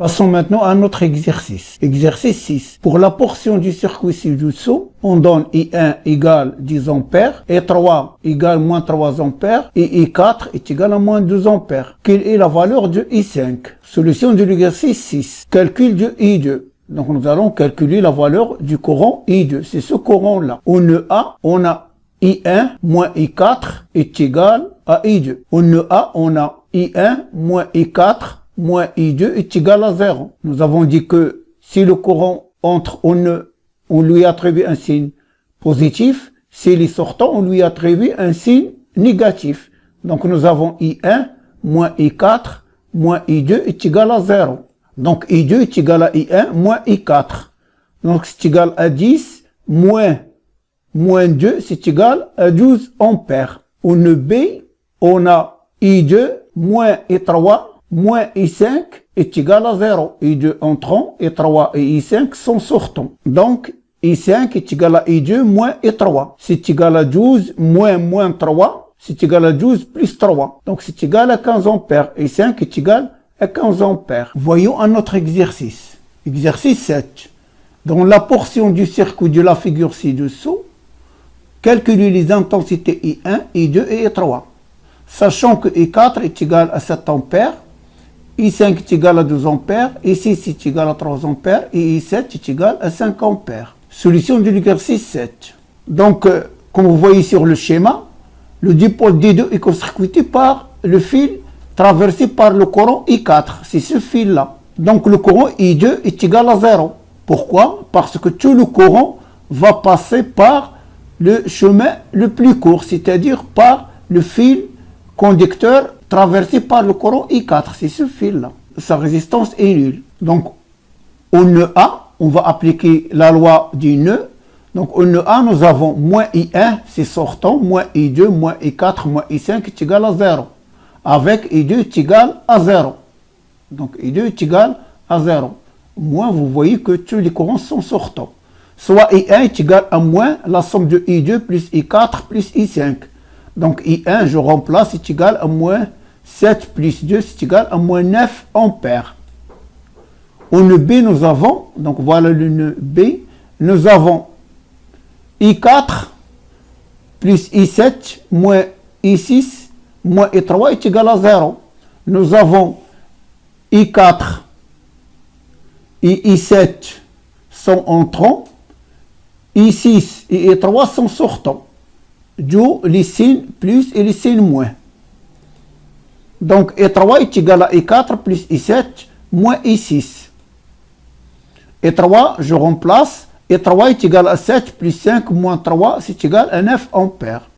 Passons maintenant à notre exercice. Exercice 6. Pour la portion du circuit ci-dessous, on donne I1 égale 10 ampères, I3 égale moins 3 ampères et I4 est égal à moins 2 ampères. Quelle est la valeur de I5? Solution de l'exercice 6. Calcul de I2. Donc nous allons calculer la valeur du courant I2. C'est ce courant-là. On a I1 moins I4 est égal à I2. On a I1 moins I4 moins I2 est égal à 0. Nous avons dit que si le courant entre, on lui attribue un signe positif. S'il est sortant, on lui attribue un signe négatif. Donc nous avons I1 moins I4 moins I2 est égal à 0. Donc I2 est égal à I1 moins I4. Donc c'est égal à 10 moins 2, c'est égal à 12 ampères. On B, on a I2 moins I3 moins I5 est égal à 0. I2 entrant, I3 et I5 sont sortants. Donc I5 est égal à I2 moins I3. C'est égal à 12 moins 3, c'est égal à 12 plus 3. Donc c'est égal à 15 ampères. I5 est égal à 15 ampères. Voyons un autre exercice. Exercice 7. Dans la portion du circuit de la figure ci-dessous, calculez les intensités I1, I2 et I3. Sachant que I4 est égal à 7 ampères, I5 est égal à 12 ampères, I6 est égal à 3 ampères et I7 est égal à 5 ampères. Solution de l'exercice 7. Donc, comme vous voyez sur le schéma, le dipôle D2 est court-circuité par le fil traversé par le courant I4. C'est ce fil-là. Donc, le courant I2 est égal à 0. Pourquoi? Parce que tout le courant va passer par le chemin le plus court, c'est-à-dire par le fil conducteur traversé par le courant I4. C'est ce fil-là. Sa résistance est nulle. Donc, au nœud A, on va appliquer la loi du nœud. Donc, au nœud A, nous avons moins I1, c'est sortant, moins I2, moins I4, moins I5 est égal à 0. Avec I2 est égal à 0. Donc, I2 est égal à 0. Moins, vous voyez que tous les courants sont sortants. Soit I1 est égal à moins la somme de I2 plus I4 plus I5. Donc I1, je remplace, est égal à moins 7 plus 2, c'est égal à moins 9 ampères. Au nœud B, nous avons, donc voilà le nœud B, nous avons I4 plus I7 moins I6 moins I3 est égal à 0. Nous avons I4 et I7 sont entrants, I6 et I3 sont sortants. D'où les signes plus et les signes moins. Donc I3 est égal à I4 plus I7 moins I6. I3, je remplace. I3 est égal à 7 plus 5 moins 3, c'est égal à 9 ampères.